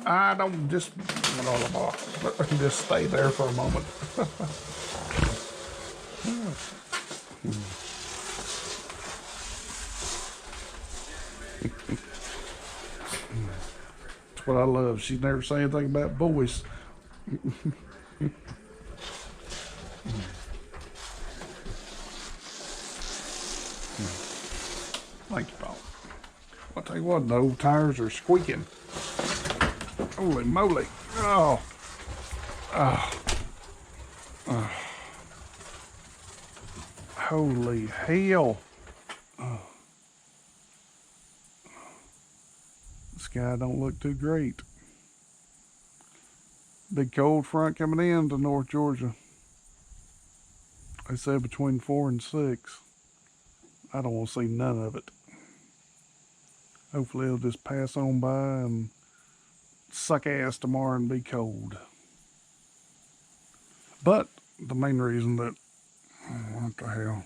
I don't just just stay there for a moment. That's what I love. She's never said anything about boys. Thank you, Paul. I'll tell you what, the old tires are squeaking. Holy moly. Oh. Oh. Oh. Holy hell. Oh. The sky don't look too great. Big cold front coming in to North Georgia. They said between 4 and 6. I don't want to see none of it. Hopefully it'll just pass on by and suck ass tomorrow and be cold. But the main reason that, what the hell,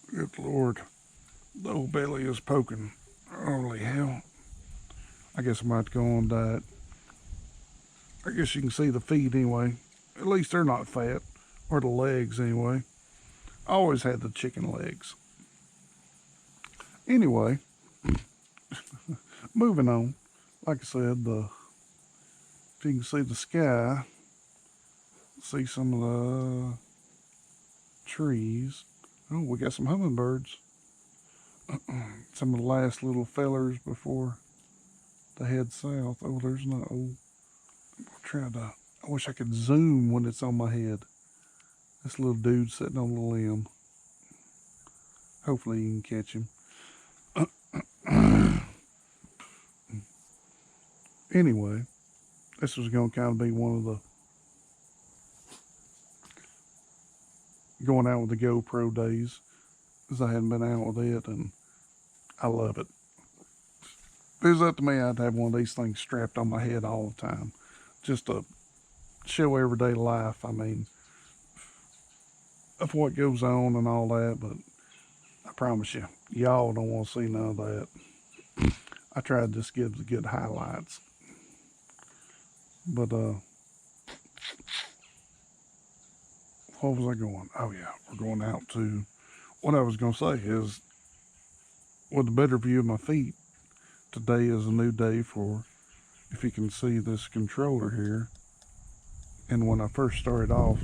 good Lord, the old belly is poking. Holy hell. I guess I might go on diet. I guess you can see the feet anyway. At least they're not fat, or the legs anyway. I always had the chicken legs. Anyway, moving on. Like I said, if you can see the sky, see some of the trees. Oh, we got some hummingbirds. Some of the last little fellers before they head south. Oh, there's no. Oh, I wish I could zoom when it's on my head. This little dude sitting on the limb. Hopefully you can catch him. Anyway, this was going to kind of be one of the going out with the GoPro days, because I hadn't been out with it, and I love it. If it was up to me, I'd have one of these things strapped on my head all the time, just to show everyday life. I mean, of what goes on and all that, but I promise you, y'all don't want to see none of that. I tried to just give the good highlights. But, what was I going? Oh yeah, we're going out to, what I was going to say is, with a better view of my feet, today is a new day for, if you can see this controller here, and when I first started off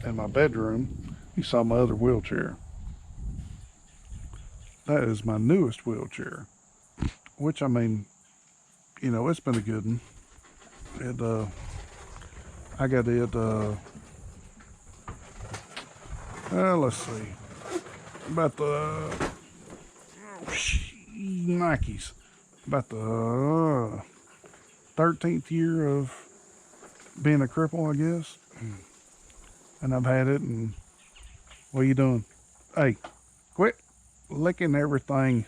in my bedroom, you saw my other wheelchair. That is my newest wheelchair, which, I mean, you know, it's been a good one. I got it, let's see, about the, Nikes, about the 13th year of being a cripple, I guess. And I've had it, and what are you doing? Hey, quit licking everything.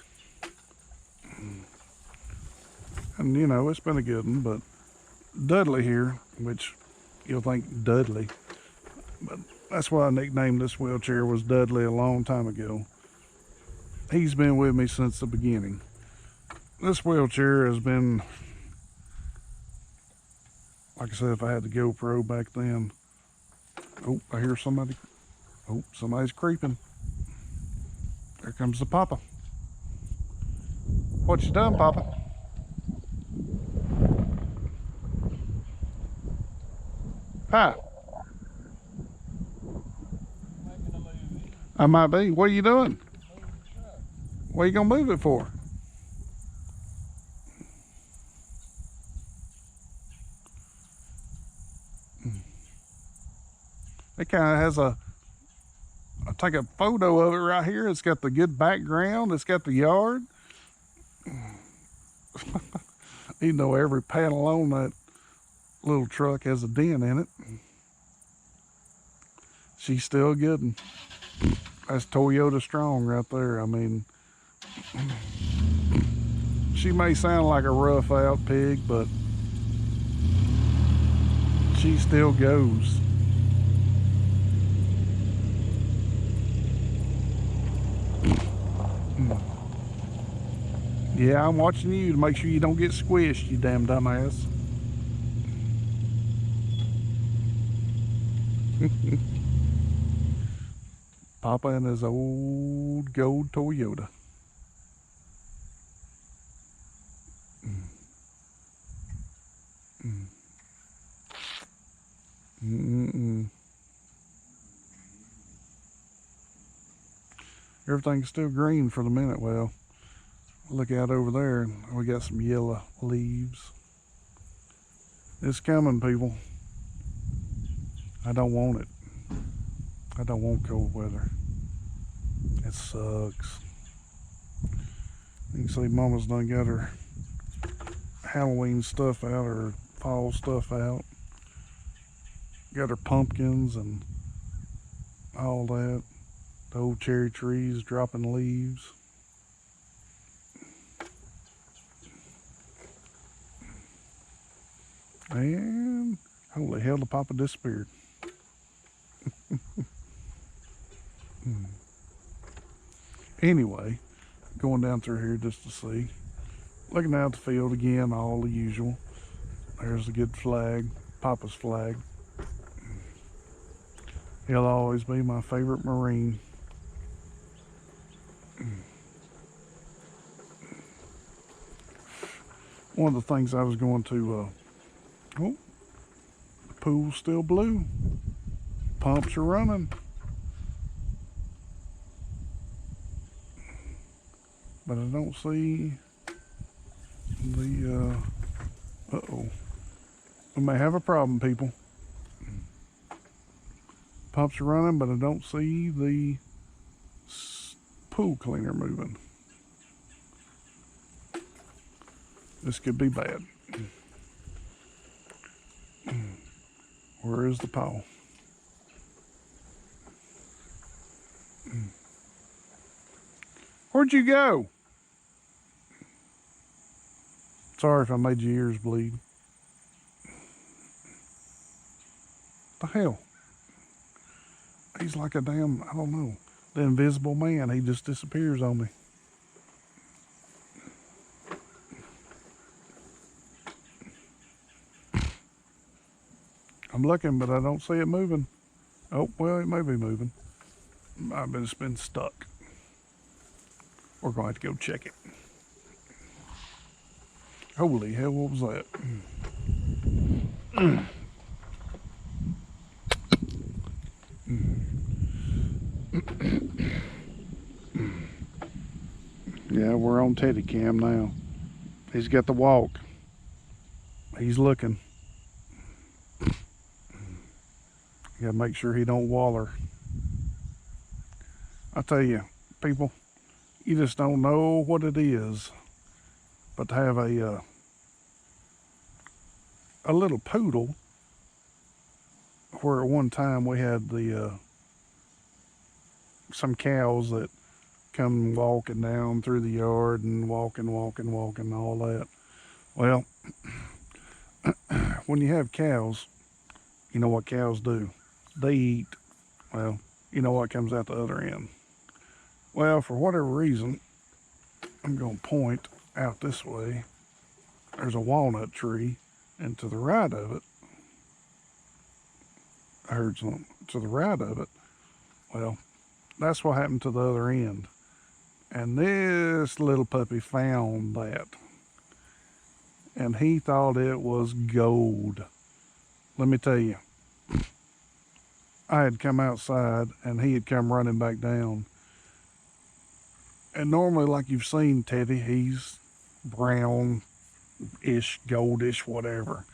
And, you know, it's been a good one, but Dudley here, which you'll think Dudley, but that's why I nicknamed this wheelchair was Dudley a long time ago. He's been with me since the beginning. This wheelchair has been, like I said, if I had the GoPro back then. Oh, I hear somebody. Oh, somebody's creeping. There comes the papa. What you done, papa? Hi. I might be. What are you doing? What are you gonna move it for? It kind of has I'll take a photo of it right here. It's got the good background. It's got the yard. Even though every panel on that little truck has a dent in it, she's still good. And that's Toyota strong right there. I mean, she may sound like a rough out pig, but she still goes. Yeah, I'm watching you to make sure you don't get squished, you damn dumbass. Papa and his old gold Toyota. Mm-mm. Everything's still green for the minute. Well, look out over there, and we got some yellow leaves. It's coming, people. I don't want it. I don't want cold weather. It sucks. You can see Mama's done got her Halloween stuff out, her fall stuff out. Got her pumpkins and all that. The old cherry trees dropping leaves. And holy hell, the Papa disappeared. Anyway, going down through here just to see. Looking out the field again, all the usual. There's a good flag, Papa's flag. He'll always be my favorite Marine. One of the things I was going to, oh, the pool's still blue. Pumps are running. But I don't see the, uh-oh. We may have a problem, people. Pumps are running, but I don't see the pool cleaner moving. This could be bad. Where is the paw? Where'd you go? Sorry if I made your ears bleed. The hell? He's like a damn, I don't know, the invisible man. He just disappears on me. I'm looking, but I don't see it moving. Oh, well, it may be moving. I've just been stuck. We're going to have to go check it. Holy hell, what was that? Yeah, we're on Teddy Cam now. He's got the walk. He's looking. You gotta make sure he don't waller. I tell you, people, you just don't know what it is, but to have a little poodle, where at one time we had the some cows that come walking down through the yard and walking, all that. Well, when you have cows, you know what cows do. They eat. Well, you know what comes out the other end. Well, for whatever reason, I'm going to point out this way. There's a walnut tree, and to the right of it, I heard something. To the right of it, well, that's what happened to the other end. And this little puppy found that. And he thought it was gold. Let me tell you, I had come outside and he had come running back down. And normally, like you've seen Teddy, he's brown-ish, goldish, whatever.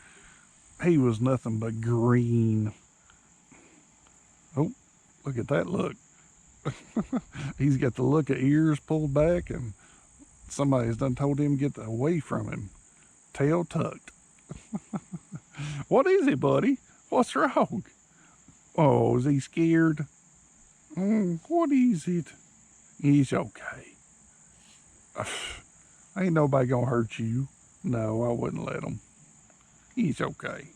He was nothing but green. Oh, look at that look. He's got the look of ears pulled back, and somebody's done told him to get away from him. Tail tucked. What is it, buddy? What's wrong? Oh, is he scared? What is it? He's okay. Ain't nobody gonna hurt you. No, I wouldn't let him. He's okay.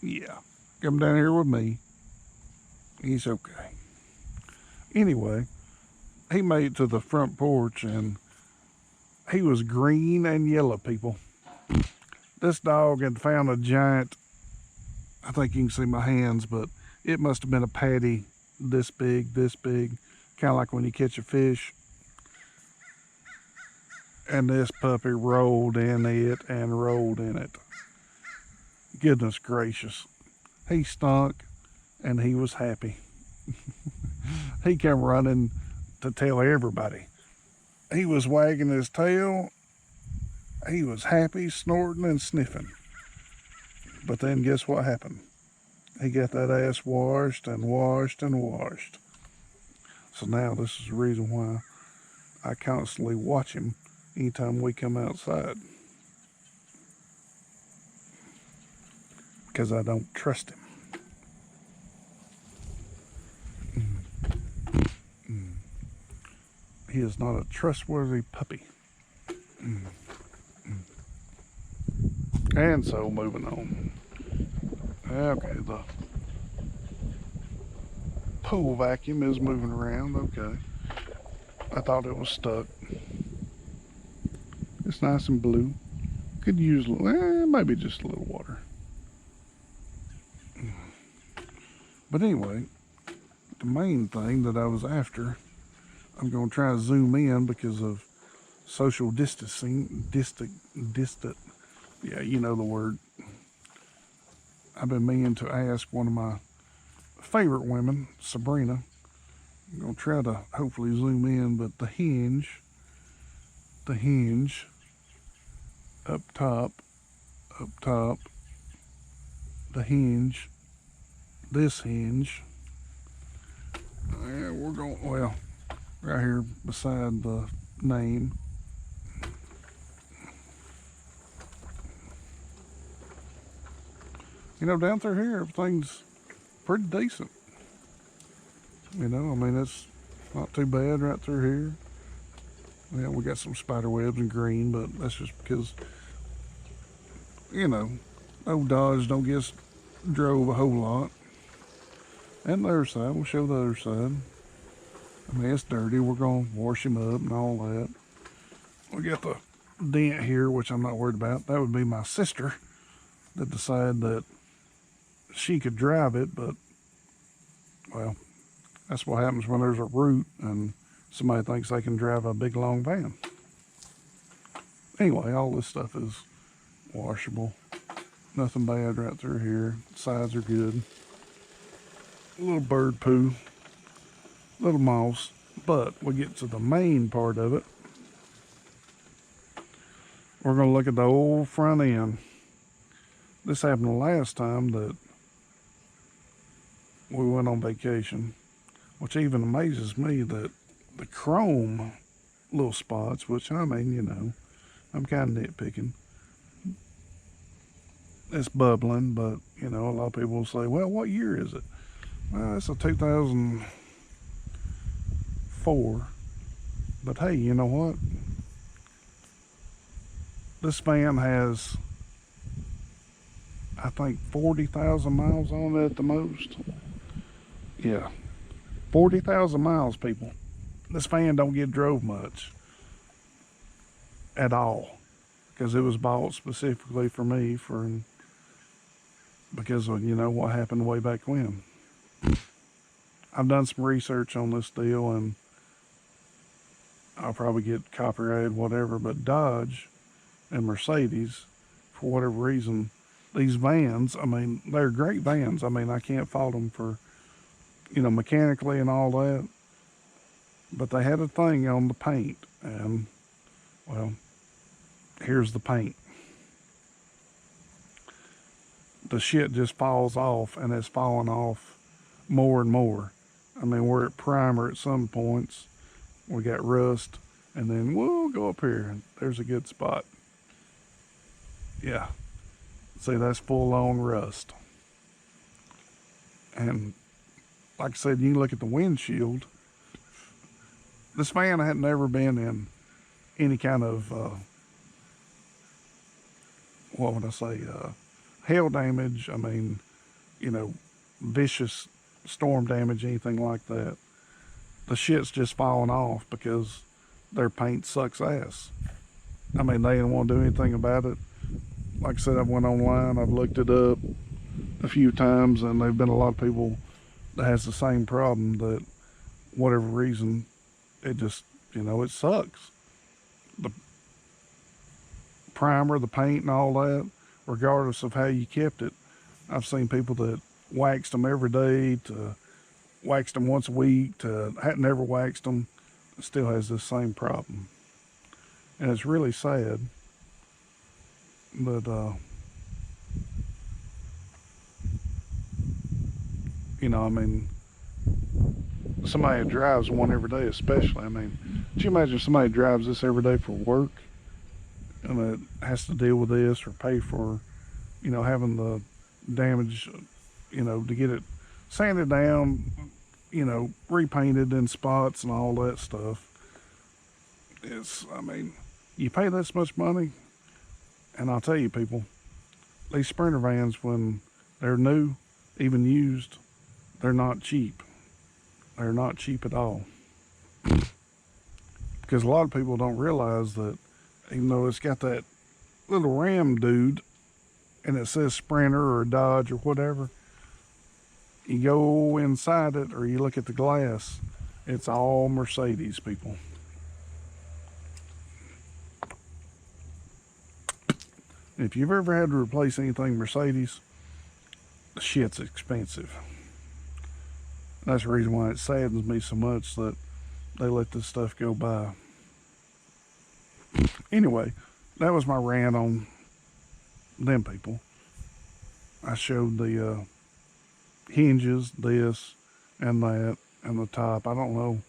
Yeah. Come down here with me. He's okay. Anyway, he made it to the front porch, and he was green and yellow, people. This dog had found a giant, I think you can see my hands, but It must have been a patty this big, kind of like when you catch a fish. And this puppy rolled in it and rolled in it. Goodness gracious. He stunk and he was happy. He came running to tell everybody. He was wagging his tail. He was happy, snorting and sniffing. But then guess what happened? He got that ass washed and washed and washed. So now this is the reason why I constantly watch him anytime we come outside. Because I don't trust him. He is not a trustworthy puppy. And so, moving on. Okay, the pool vacuum is moving around. Okay. I thought it was stuck. It's nice and blue. Could use maybe just a little water. But anyway, the main thing that I was after, I'm going to try to zoom in because of social distancing. Distant. Yeah, you know the word. I've been meaning to ask one of my favorite women, Sabrina. I'm going to try to hopefully zoom in, but the hinge, up top, the hinge, this hinge. Yeah, we're going, well, right here beside the name. You know, down through here, everything's pretty decent. You know, I mean, it's not too bad right through here. Yeah, we got some spider webs and green, but that's just because, you know, old Dodge don't get drove a whole lot. And the other side, we'll show the other side. I mean, it's dirty. We're going to wash him up and all that. We got the dent here, which I'm not worried about. That would be my sister that decided that she could drive it, but, well, that's what happens when there's a route and somebody thinks they can drive a big, long van. Anyway, all this stuff is washable. Nothing bad right through here. Sides are good. A little bird poo. Little moss. But we get to the main part of it. We're going to look at the old front end. This happened the last time that we went on vacation, which even amazes me that the chrome little spots, which I mean, you know, I'm kind of nitpicking. It's bubbling, but, you know, a lot of people will say, well, what year is it? Well, it's a 2004. But hey, you know what? This van has, I think, 40,000 miles on it at the most. Yeah, 40,000 miles, people. This van don't get drove much at all because it was bought specifically for me because of, you know, what happened way back when. I've done some research on this deal and I'll probably get copyrighted, whatever, but Dodge and Mercedes, for whatever reason, these vans, I mean, they're great vans. I mean, I can't fault them for, you know, mechanically and all that. But they had a thing on the paint, and, well, here's the paint. The shit just falls off, and it's falling off more and more. I mean, we're at primer at some points. We got rust, and then we'll go up here, and there's a good spot. Yeah. See, that's full-on rust. And like I said, you can look at the windshield. This van had never been in any kind of, what would I say, hail damage. I mean, you know, vicious storm damage, anything like that. The shit's just falling off because their paint sucks ass. I mean, they didn't want to do anything about it. Like I said, I went online, I've looked it up a few times, and there've been a lot of people that has the same problem that whatever reason it just, it sucks. The primer, the paint, and all that, regardless of how you kept it. I've seen people that waxed them every day to waxed them once a week to hadn't never waxed them, still has this same problem. And it's really sad. But, I mean, somebody that drives one every day, especially. I mean, could you imagine somebody drives this every day for work and that has to deal with this or pay for, having the damage, to get it sanded down, repainted in spots and all that stuff. I mean, you pay this much money, and I'll tell you, people, these Sprinter vans, when they're new, even used, they're not cheap. They're not cheap at all. Because a lot of people don't realize that even though it's got that little Ram dude and it says Sprinter or Dodge or whatever, you go inside it or you look at the glass, it's all Mercedes, people. If you've ever had to replace anything Mercedes, the shit's expensive. That's the reason why it saddens me so much that they let this stuff go by. Anyway, that was my rant on them people. I showed the hinges, this and that, and the top. I don't know.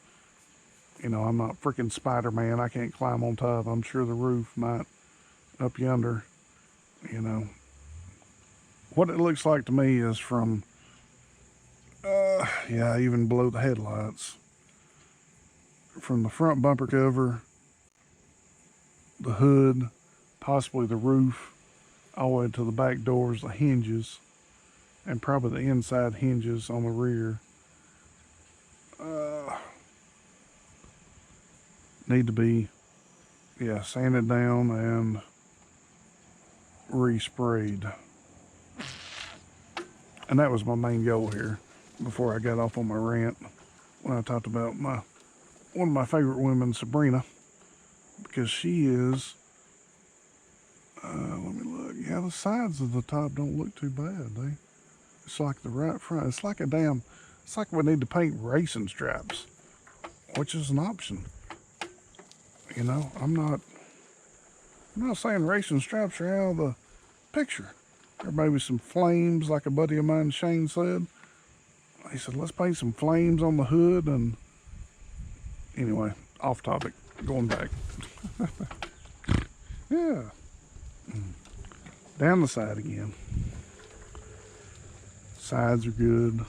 I'm not freaking Spider-Man. I can't climb on top. I'm sure the roof might up yonder. What it looks like to me is from, even below the headlights. From the front bumper cover, the hood, possibly the roof, all the way to the back doors, the hinges, and probably the inside hinges on the rear. Need to be, sanded down and resprayed. And that was my main goal here before I got off on my rant when I talked about one of my favorite women, Sabrina, because she is, let me look. Yeah, the sides of the top don't look too bad. It's like the right front. It's like we need to paint racing stripes, which is an option. I'm not saying racing stripes are out of the picture. There may be some flames, like a buddy of mine, Shane, said. He said, let's paint some flames on the hood. And anyway, off topic, going back. Yeah. Down the side again. Sides are good.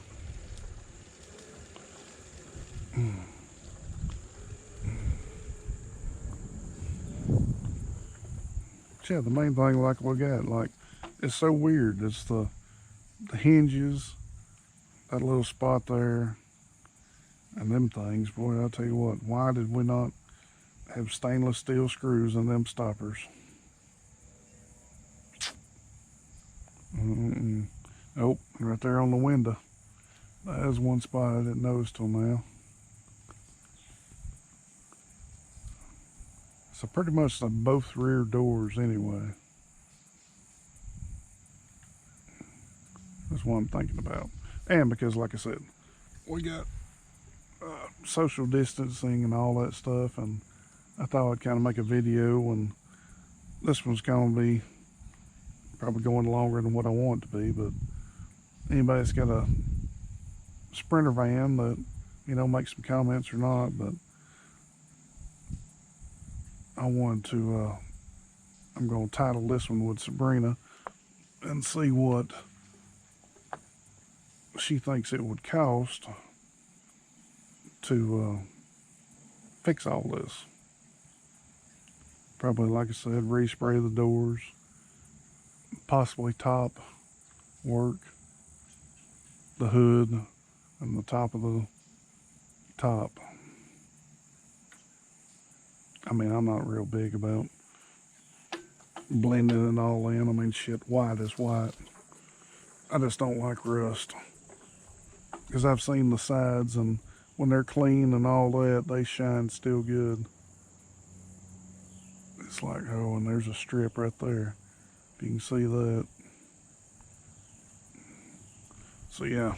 Yeah, the main thing like we got, it's so weird. It's the hinges, that little spot there, and them things. Boy, I'll tell you what, why did we not have stainless steel screws in them stoppers? Nope, right there on the window. That is one spot I didn't notice till now. So pretty much both rear doors anyway. That's what I'm thinking about. And because, like I said, we got social distancing and all that stuff, and I thought I'd kind of make a video, and this one's going to be probably going longer than what I want it to be, but anybody that's got a Sprinter van that, make some comments or not, but I wanted to, I'm going to title this one with Sabrina and see what she thinks it would cost to fix all this. Probably, like I said, respray the doors, possibly top work, the hood, and the top of the top. I mean, I'm not real big about blending it all in. I mean, shit, white is white. I just don't like rust. because I've seen the sides, and when they're clean and all that, they shine still good. It's like, oh, and there's a strip right there. If you can see that. So yeah,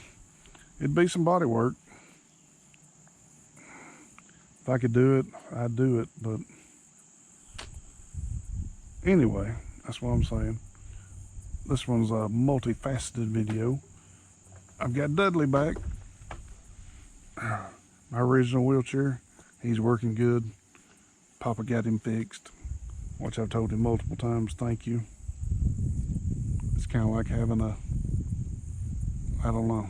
it'd be some body work. If I could do it, I'd do it. But anyway, that's what I'm saying. This one's a multifaceted video. I've got Dudley back. My original wheelchair, he's working good. Papa got him fixed, which I've told him multiple times, thank you. It's kind of like having a, I don't know.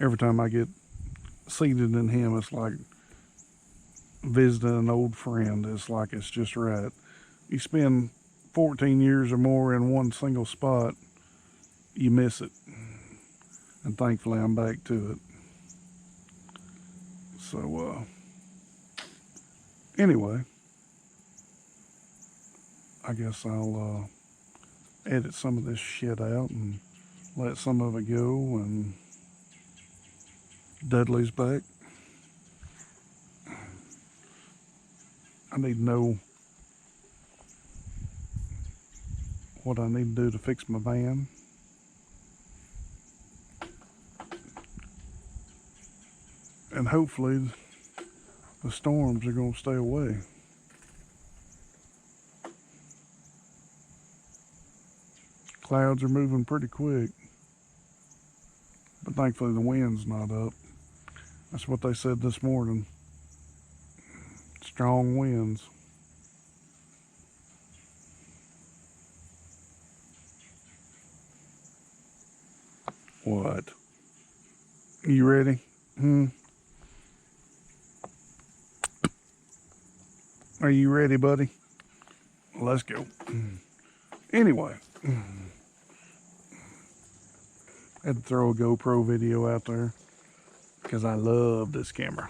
Every time I get seated in him, it's like visiting an old friend. It's like it's just right. You spend 14 years or more in one single spot, you miss it. And thankfully I'm back to it. So, anyway, I guess I'll edit some of this shit out and let some of it go, and Dudley's back. I need to know what I need to do to fix my van. And hopefully the storms are going to stay away. Clouds are moving pretty quick, but thankfully the wind's not up. That's what they said this morning. Strong winds. What? You ready? Are you ready, buddy? Let's go. Anyway, I had to throw a GoPro video out there because I love this camera.